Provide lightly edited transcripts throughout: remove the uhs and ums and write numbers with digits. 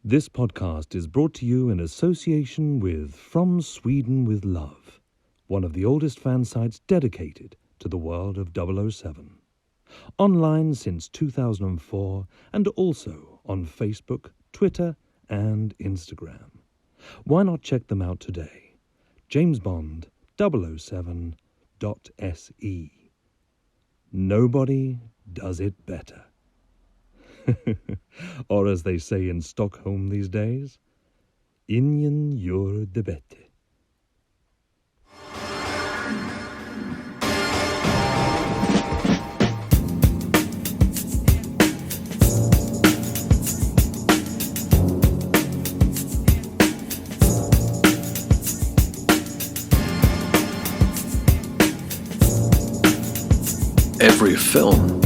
This podcast is brought to you in association with From Sweden with Love, one of the oldest fan sites dedicated to the world of 007. Online since 2004 and also on Facebook, Twitter and Instagram. Why not check them out today? JamesBond007.se. Nobody does it better. Or as they say in Stockholm these days, ingen gör det bättre. Every film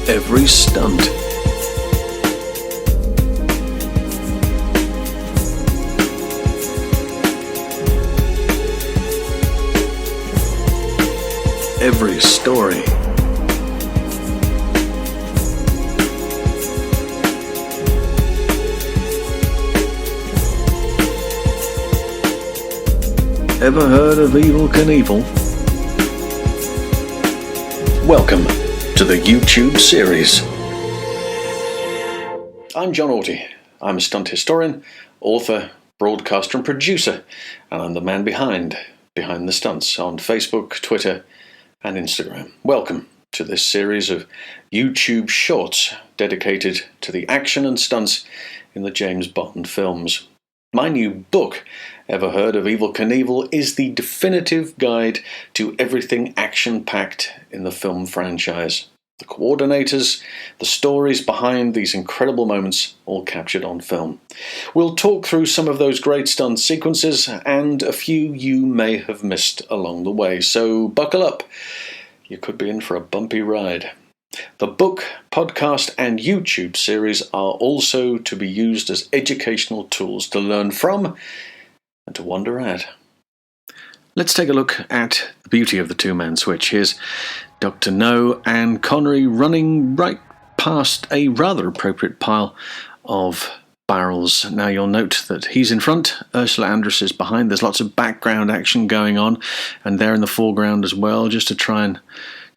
every stunt every story Ever heard of Evel Knievel? Welcome to the YouTube series. I'm John Orty. I'm a stunt historian, author, broadcaster and producer, and I'm the man behind the stunts on Facebook, Twitter and Instagram. Welcome to this series of YouTube shorts dedicated to the action and stunts in the James Bond films. My new book, Ever Heard of Evel Knievel, is the definitive guide to everything action-packed in the film franchise. The coordinators, the stories behind these incredible moments, all captured on film. We'll talk through some of those great stunt sequences and a few you may have missed along the way. So buckle up. You could be in for a bumpy ride. The book, podcast and YouTube series are also to be used as educational tools to learn from and to wonder at. Let's take a look at the beauty of the two-man switch. Here's Dr. No and Connery running right past a rather appropriate pile of barrels. Now you'll note that he's in front, Ursula Andress is behind. There's lots of background action going on and they're in the foreground as well, just to try and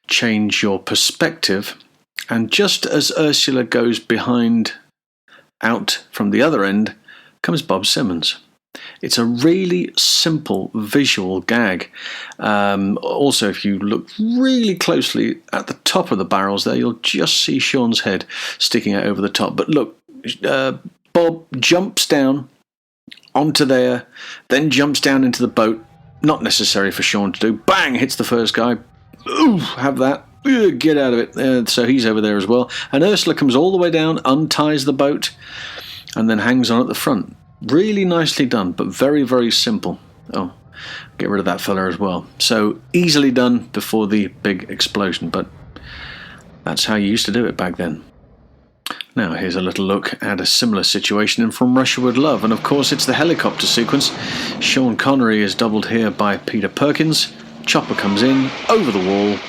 change your perspective. And just as Ursula goes behind, out from the other end, comes Bob Simmons. It's a really simple visual gag. Also, if you look really closely at the top of the barrels there, you'll just see Sean's head sticking out over the top. But look, Bob jumps down onto there, then jumps down into the boat. Not necessary for Sean to do. Bang! Hits the first guy. Ooh, have that. Get out of it. So he's over there as well. And Ursula comes all the way down, unties the boat, and then hangs on at the front. Really nicely done, but very, very simple. Oh, get rid of that fella as well. So easily done before the big explosion, but that's how you used to do it back then. Now here's a little look at a similar situation in From Russia with Love, and of course it's the helicopter sequence. Sean Connery is doubled here by Peter Perkins. Chopper comes in, over the wall,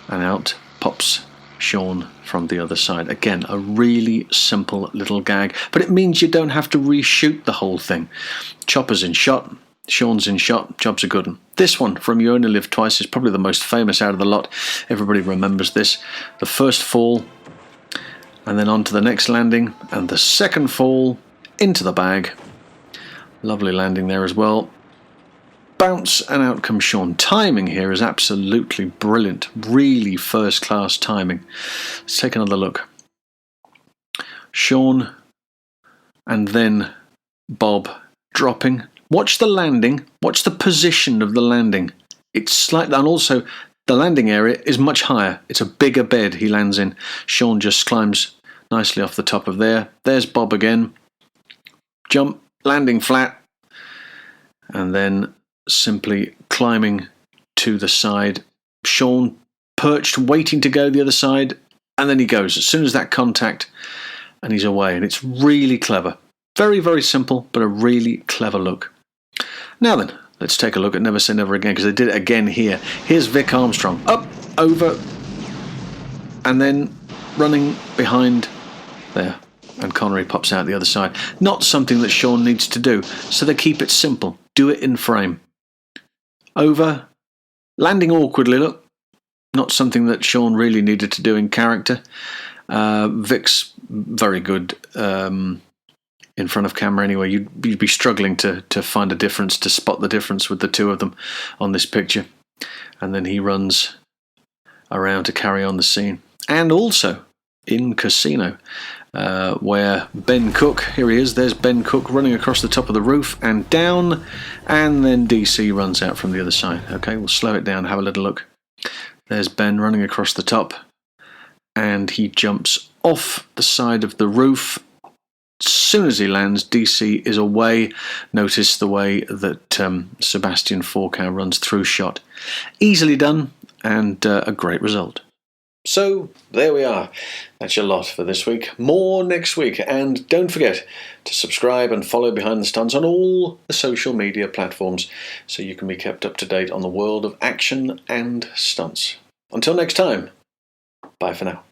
and out pops Sean from the other side. Again, a really simple little gag, but it means you don't have to reshoot the whole thing. Chopper's in shot, Sean's in shot, job's a good one. This one, From You Only Live Twice, is probably the most famous out of the lot. Everybody remembers this. The first fall, and then on to the next landing, and the second fall into the bag. Lovely landing there as well. Bounce and out comes Sean. Timing here is absolutely brilliant. Really first class timing. Let's take another look. Sean and then Bob dropping. Watch the landing. Watch the position of the landing. It's slightly, and also the landing area is much higher. It's a bigger bed he lands in. Sean just climbs nicely off the top of there. There's Bob again. Jump, landing flat, and then simply climbing to the side. Sean perched, waiting to go the other side, and then he goes as soon as that contact, and he's away. And it's really clever. Very, very simple, but a really clever look. Now then, Let's take a look at Never Say Never Again, because they did it again here. Here's Vic Armstrong. Up, over, and then running behind there. And Connery pops out the other side. Not something that Sean needs to do, so they keep it simple. Do it in frame. Over, landing awkwardly, look. Not something that Sean really needed to do in character. Vic's very good in front of camera anyway. You'd be struggling to find a difference, to spot the difference with the two of them on this picture. And then he runs around to carry on the scene. And also in Casino, where Ben Cook, here he is, there's Ben Cook running across the top of the roof and down, and then DC runs out from the other side. Okay, we'll slow it down, have a little look. There's Ben running across the top, and he jumps off the side of the roof. As soon as he lands, DC is away. Notice the way that Sebastian Forkow runs through shot. Easily done, and a great result. So, there we are. That's your lot for this week. More next week. And don't forget to subscribe and follow Behind the Stunts on all the social media platforms so you can be kept up to date on the world of action and stunts. Until next time, bye for now.